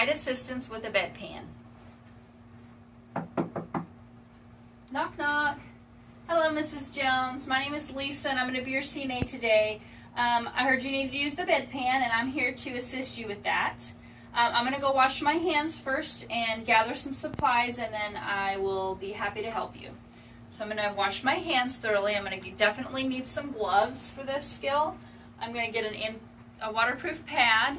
provide assistance with a bedpan. Knock, knock. Hello, Mrs. Jones. My name is Lisa, and I'm going to be your CNA today. I heard you needed to use the bedpan, and I'm here to assist you with that. I'm going to go wash my hands first and gather some supplies, and then I will be happy to help you. So I'm going to wash my hands thoroughly. I'm going to definitely need some gloves for this skill. I'm going to get a waterproof pad,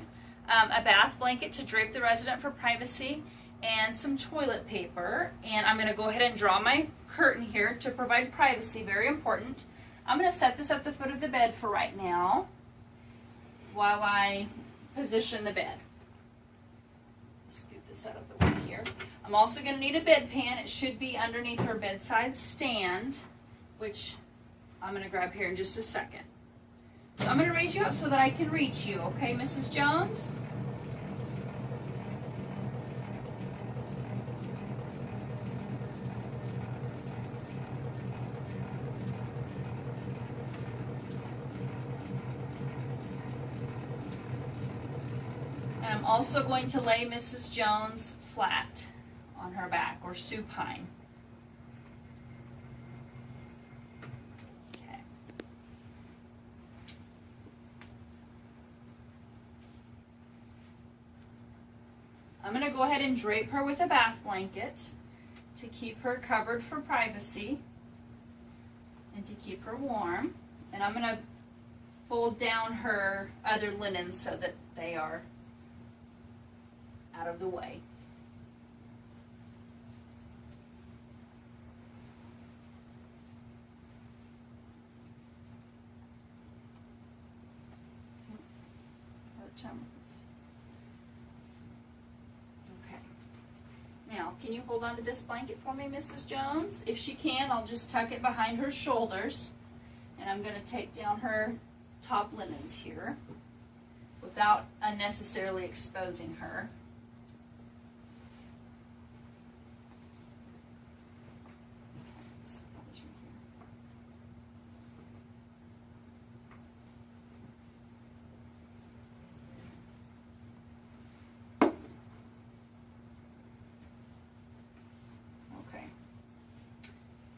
a bath blanket to drape the resident for privacy, and some toilet paper. And I'm going to go ahead and draw my curtain here to provide privacy, very important. I'm going to set this at the foot of the bed for right now while I position the bed. Scoot this out of the way here. I'm also going to need a bedpan. It should be underneath her bedside stand, which I'm going to grab here in just a second. So I'm going to raise you up so that I can reach you, okay, Mrs. Jones? And I'm also going to lay Mrs. Jones flat on her back, or supine. Okay. I'm going to go ahead and drape her with a bath blanket to keep her covered for privacy and to keep her warm. And I'm going to fold down her other linens so that they are out of the way. Okay. Now, can you hold on to this blanket for me, Mrs. Jones? If she can, I'll just tuck it behind her shoulders, and I'm going to take down her top linens here without unnecessarily exposing her.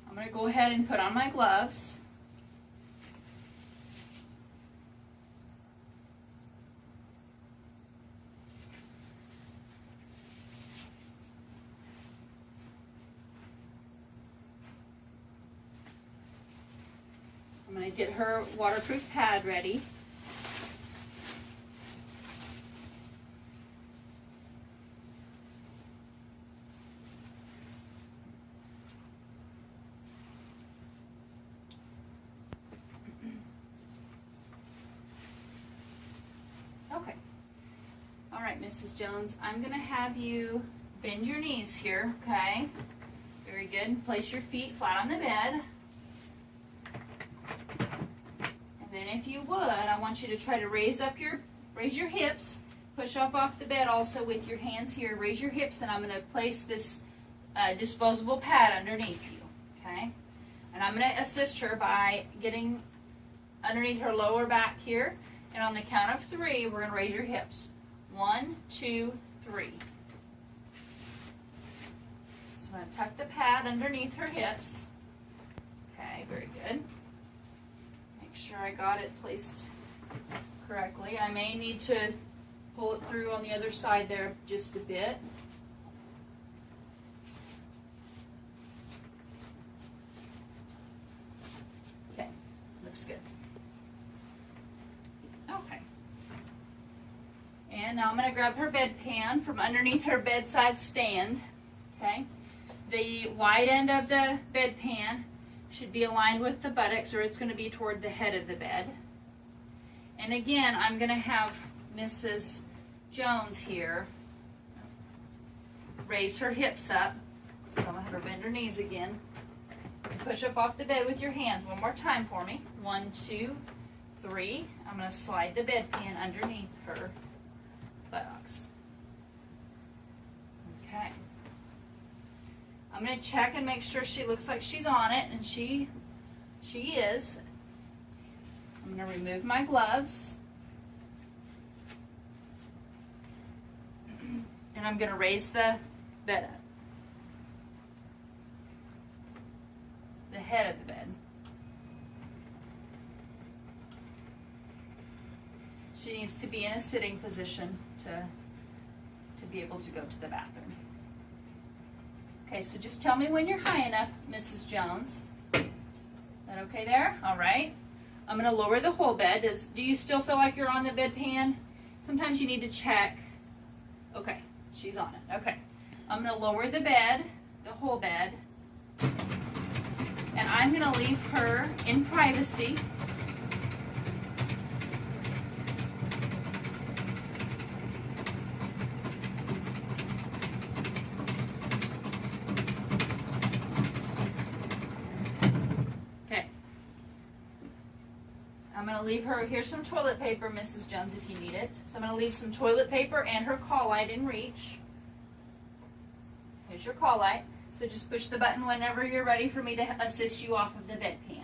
I'm going to go ahead and put on my gloves. I'm going to get her waterproof pad ready. Okay. All right, Mrs. Jones, I'm going to have you bend your knees here, okay? Very good. Place your feet flat on the bed. And then if you would, I want you to try to raise your hips. Push up off the bed also with your hands here. Raise your hips, and I'm going to place this disposable pad underneath you, okay? And I'm going to assist her by getting underneath her lower back here. And on the count of 3, we're going to raise your hips. 1, 2, 3. So I'm going to tuck the pad underneath her hips. Okay, very good. Make sure I got it placed correctly. I may need to pull it through on the other side there just a bit. Okay, looks good. Okay. And now I'm going to grab her bedpan from underneath her bedside stand. Okay. The wide end of the bedpan should be aligned with the buttocks, or it's going to be toward the head of the bed. And again, I'm going to have Mrs. Jones here raise her hips up. So I'm going to have her bend her knees again. And push up off the bed with your hands. One more time for me. 1, 2, 3. I'm going to slide the bedpan underneath her buttocks. Okay. I'm going to check and make sure she looks like she's on it, and she is. I'm going to remove my gloves. And I'm going to raise the bed up. The head of the bed. She needs to be in a sitting position to be able to go to the bathroom. Okay, so just tell me when you're high enough, Mrs. Jones. Is that okay there? All right. I'm going to lower the whole bed. Do you still feel like you're on the bedpan? Sometimes you need to check. Okay, she's on it. Okay. I'm going to lower the bed, the whole bed, and I'm going to leave her in privacy. I'm going to leave her, here's some toilet paper, Mrs. Jones, if you need it. So I'm going to leave some toilet paper and her call light in reach. Here's your call light. So just push the button whenever you're ready for me to assist you off of the bedpan.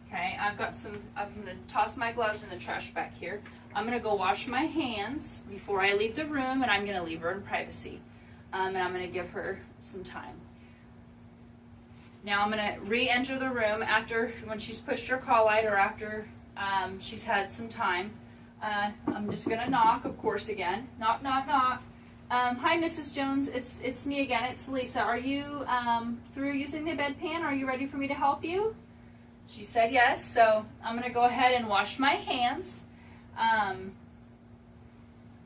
Okay, I'm going to toss my gloves in the trash back here. I'm going to go wash my hands before I leave the room, and I'm going to leave her in privacy. And I'm going to give her some time. Now I'm going to re-enter the room when she's pushed her call light or after she's had some time. I'm just going to knock, of course, again. Knock, knock, knock. Hi, Mrs. Jones. It's me again. It's Lisa. Are you through using the bedpan? Are you ready for me to help you? She said yes, so I'm going to go ahead and wash my hands. And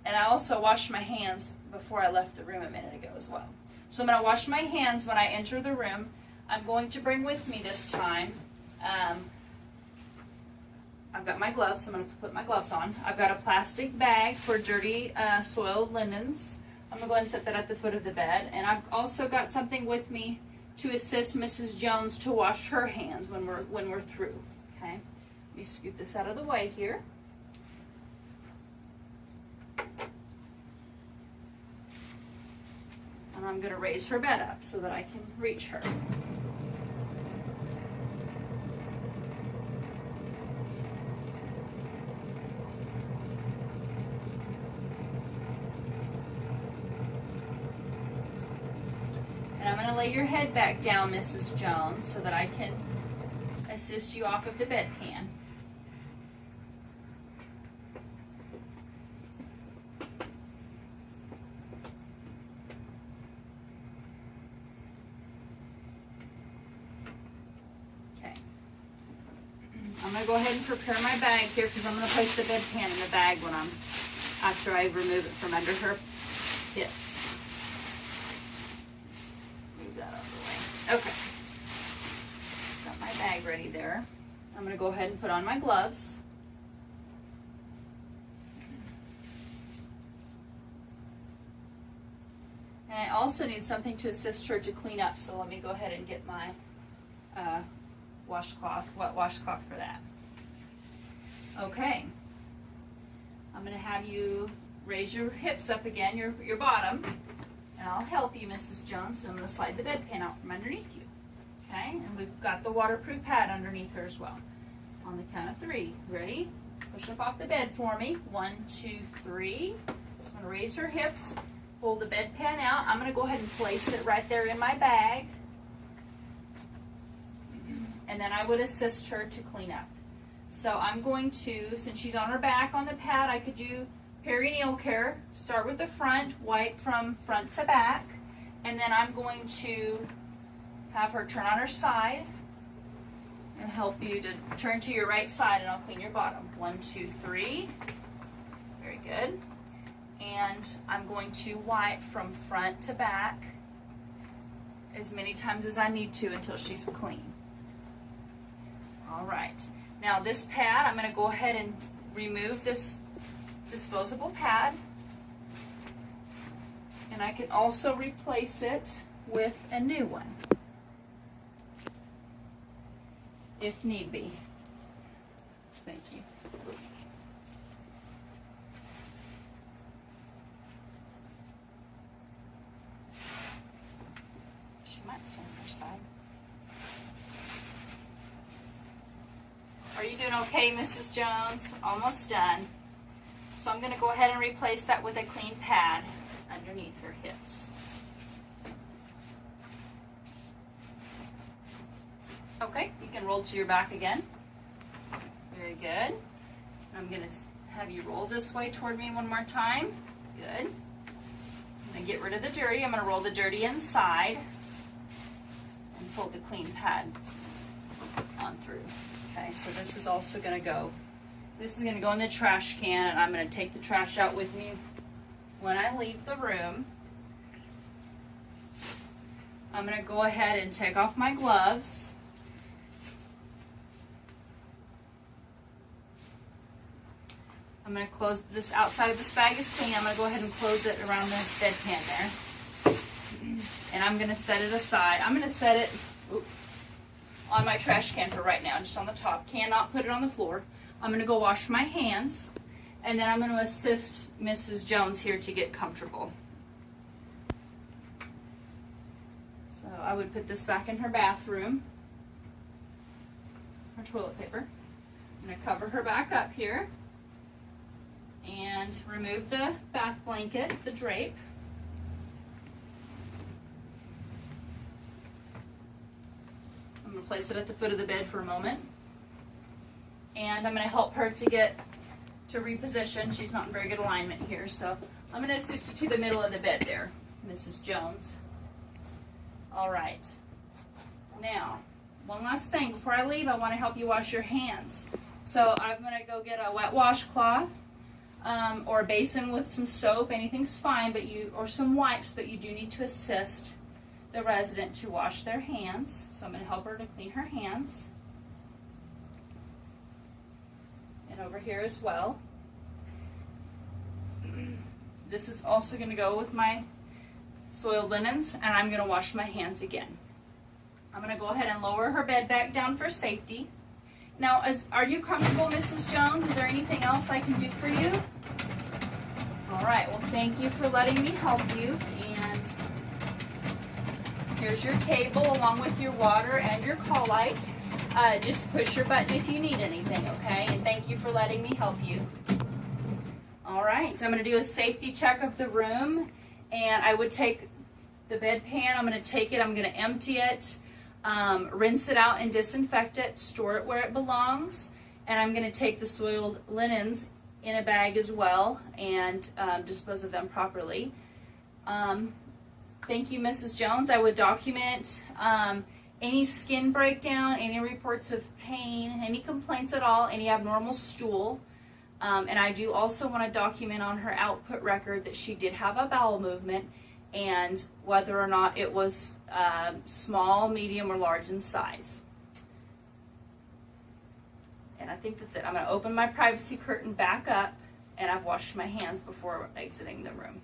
I also washed my hands before I left the room a minute ago as well. So I'm going to wash my hands when I enter the room. I'm going to bring with me this time, I've got my gloves, so I'm going to put my gloves on. I've got a plastic bag for dirty, soiled linens. I'm going to go ahead and set that at the foot of the bed. And I've also got something with me to assist Mrs. Jones to wash her hands when we're through. Okay, let me scoot this out of the way here. And I'm going to raise her bed up so that I can reach her. And I'm going to lay your head back down, Mrs. Jones, so that I can assist you off of the bedpan. Okay. I'm going to go ahead and prepare my bag here because I'm going to place the bedpan in the bag after I remove it from under her hips. Okay, got my bag ready there. I'm going to go ahead and put on my gloves. And I also need something to assist her to clean up, so let me go ahead and get my wet washcloth for that. Okay, I'm going to have you raise your hips up again, your bottom. And I'll help you, Mrs. Jones. So I'm going to slide the bedpan out from underneath you. Okay? And we've got the waterproof pad underneath her as well. On the count of 3. Ready? Push up off the bed for me. 1, 2, 3. So I'm going to raise her hips. Pull the bedpan out. I'm going to go ahead and place it right there in my bag. And then I would assist her to clean up. So I'm going to, since she's on her back on the pad, I could do perineal care. Start with the front, wipe from front to back, and then I'm going to have her turn on her side and help you to turn to your right side, and I'll clean your bottom. 1, 2, 3. Very good. And I'm going to wipe from front to back as many times as I need to until she's clean. All right. Now this pad, I'm going to go ahead and remove this disposable pad, and I can also replace it with a new one if need be. Thank you. She might stand on her side. Are you doing okay, Mrs. Jones? Almost done. So I'm going to go ahead and replace that with a clean pad underneath her hips. Okay, you can roll to your back again. Very good. I'm going to have you roll this way toward me one more time. Good. I'm going to get rid of the dirty. I'm going to roll the dirty inside and fold the clean pad on through. Okay, so this is also going to go. This is going to go in the trash can, and I'm going to take the trash out with me when I leave the room. I'm going to go ahead and take off my gloves. I'm going to close this outside of this bag is clean. I'm going to go ahead and close it around the bedpan there. And I'm going to set it aside. I'm going to set it on my trash can for right now, just on the top. Cannot put it on the floor. I'm going to go wash my hands, and then I'm going to assist Mrs. Jones here to get comfortable. So I would put this back in her bathroom, her toilet paper. I'm going to cover her back up here and remove the bath blanket, the drape. I'm going to place it at the foot of the bed for a moment. And I'm going to help her to reposition. She's not in very good alignment here, so I'm going to assist you to the middle of the bed there, Mrs. Jones. All right. Now, one last thing. Before I leave, I want to help you wash your hands. So I'm going to go get a wet washcloth. Or a basin with some soap, anything's fine, or some wipes, but you do need to assist the resident to wash their hands. So I'm going to help her to clean her hands. And over here as well. This is also going to go with my soiled linens, and I'm going to wash my hands again. I'm going to go ahead and lower her bed back down for safety. Now, are you comfortable, Mrs. Jones? Is there anything else I can do for you? All right, well, thank you for letting me help you. And here's your table along with your water and your call light. Just push your button if you need anything, okay? And thank you for letting me help you. All right, I'm going to do a safety check of the room. And I would take the bedpan. I'm going to take it. I'm going to empty it. Rinse it out and disinfect it, store it where it belongs, and I'm going to take the soiled linens in a bag as well and dispose of them properly. Thank you, Mrs. Jones. I would document any skin breakdown, any reports of pain, any complaints at all, any abnormal stool, and I do also want to document on her output record that she did have a bowel movement and whether or not it was small, medium, or large in size. And I think that's it. I'm going to open my privacy curtain back up, and I've washed my hands before exiting the room.